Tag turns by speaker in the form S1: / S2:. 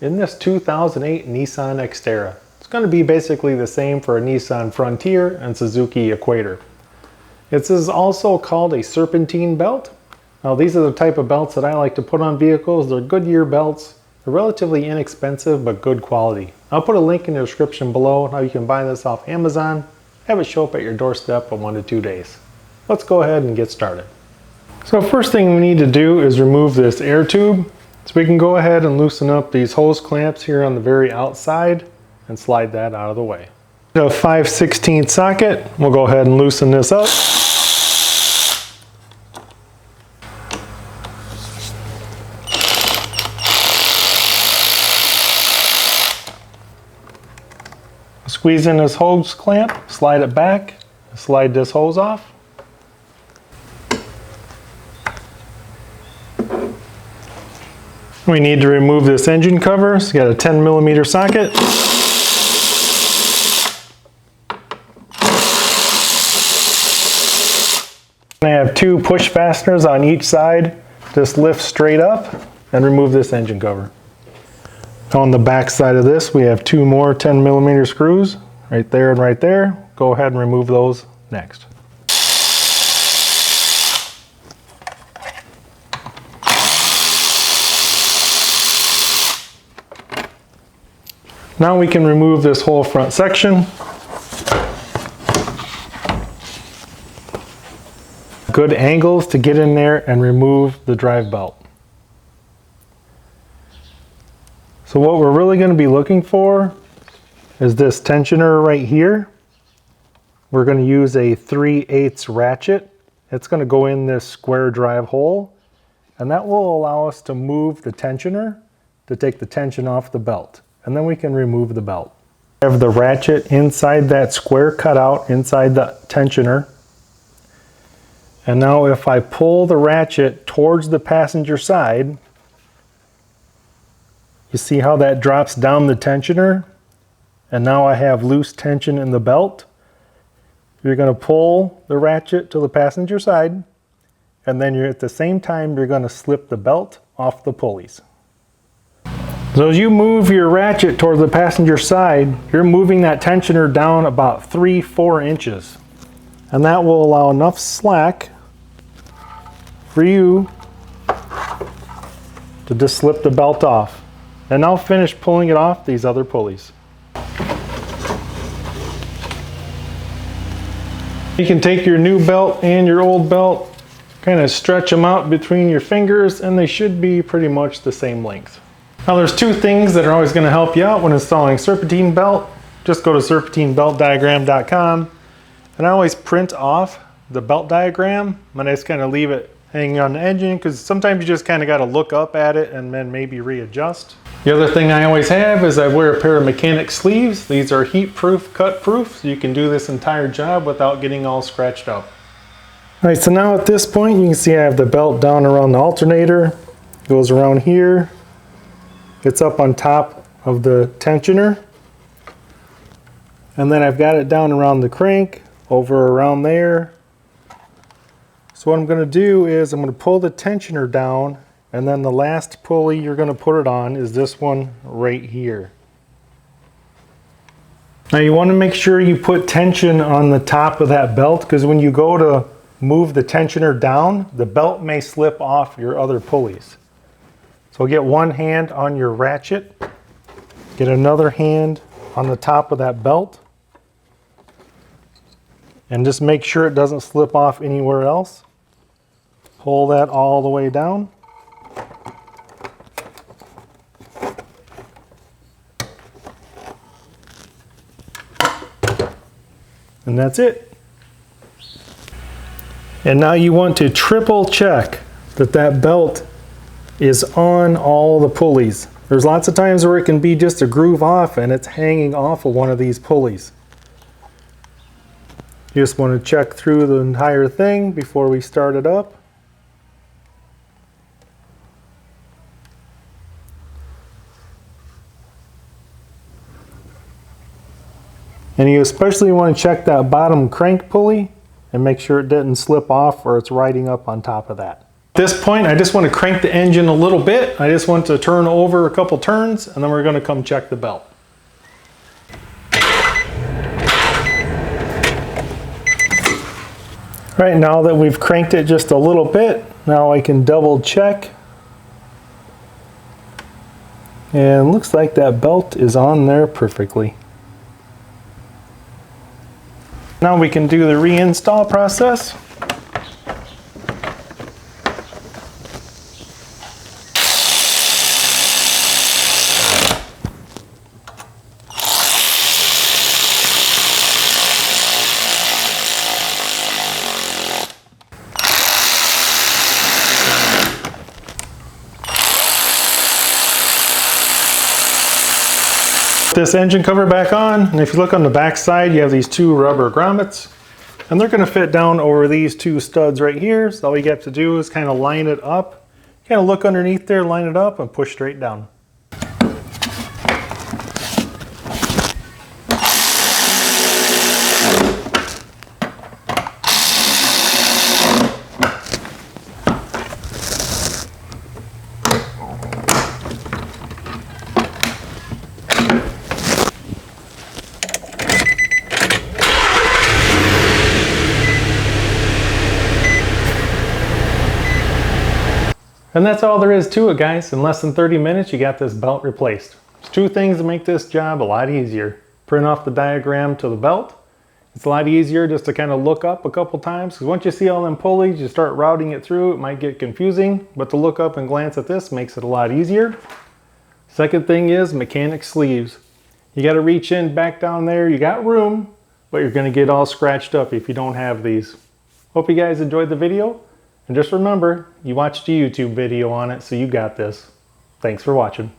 S1: in this 2008 Nissan Xterra. It's going to be basically the same for a Nissan Frontier and Suzuki Equator. This is also called a Serpentine belt. Now these are the type of belts that I like to put on vehicles. They're Goodyear belts. They're relatively inexpensive but good quality. I'll put a link in the description below how you can buy this off Amazon. Have it show up at your doorstep in 1 to 2 days. Let's go ahead and get started. So first thing we need to do is remove this air tube. So we can go ahead and loosen up these hose clamps here on the very outside and slide that out of the way. A 5/16 socket, we'll go ahead and loosen this up. Squeeze in this hose clamp, slide it back, slide this hose off. We need to remove this engine cover. So you got a 10mm socket. I have 2 push fasteners on each side. Just lift straight up and remove this engine cover. On the back side of this, we have 2 more 10mm screws, right there and right there. Go ahead and remove those next. Now we can remove this whole front section. Good angles to get in there and remove the drive belt. So what we're really going to be looking for is this tensioner right here. We're going to use a 3/8 ratchet. It's going to go in this square drive hole, and that will allow us to move the tensioner to take the tension off the belt. And then we can remove the belt. I have the ratchet inside that square cutout inside the tensioner. And now if I pull the ratchet towards the passenger side, you see how that drops down the tensioner? And now I have loose tension in the belt. You're going to pull the ratchet to the passenger side, and then at the same time you're going to slip the belt off the pulleys. So as you move your ratchet towards the passenger side, you're moving that tensioner down about 3-4 inches. And that will allow enough slack for you to just slip the belt off. And now finish pulling it off these other pulleys. You can take your new belt and your old belt, kind of stretch them out between your fingers, and they should be pretty much the same length. Now there's 2 things that are always going to help you out when installing serpentine belt. Just go to serpentinebeltdiagram.com, and I always print off the belt diagram, and I just kind of leave it hanging on the engine because sometimes you just kind of got to look up at it and then maybe readjust. The other thing I always have is I wear a pair of mechanic sleeves. These are heat proof, cut proof, so you can do this entire job without getting all scratched up. All right, so now at this point you can see I have the belt down around the alternator. It goes around here. It's up on top of the tensioner. And then I've got it down around the crank, over around there. So what I'm going to do is I'm going to pull the tensioner down, and then the last pulley you're going to put it on is this one right here. Now you want to make sure you put tension on the top of that belt, because when you go to move the tensioner down, the belt may slip off your other pulleys. So get one hand on your ratchet, get another hand on the top of that belt, and just make sure it doesn't slip off anywhere else. Pull that all the way down. And that's it. And now you want to triple check that that belt is on all the pulleys. There's lots of times where it can be just a groove off and it's hanging off of one of these pulleys. You just want to check through the entire thing before we start it up. And you especially want to check that bottom crank pulley and make sure it didn't slip off or it's riding up on top of that. At this point, I just want to crank the engine a little bit. I just want to turn over a couple turns, and then we're going to come check the belt. Right, now that we've cranked it just a little bit, now I can double check. And looks like that belt is on there perfectly. Now we can do the reinstall process. This engine cover back on, and if you look on the back side, you have these two rubber grommets, and they're going to fit down over these two studs right here. So all you have to do is kind of line it up, kind of look underneath there, line it up, and push straight down. And that's all there is to it, guys. In less than 30 minutes, you got this belt replaced. There's two things that make this job a lot easier. Print off the diagram to the belt. It's a lot easier just to kind of look up a couple times, because once you see all them pulleys, you start routing it through, it might get confusing, but to look up and glance at this makes it a lot easier. Second thing is mechanic sleeves. You got to reach in back down there. You got room, but you're going to get all scratched up if you don't have these. Hope you guys enjoyed the video. And just remember, you watched a YouTube video on it, so you got this. Thanks for watching.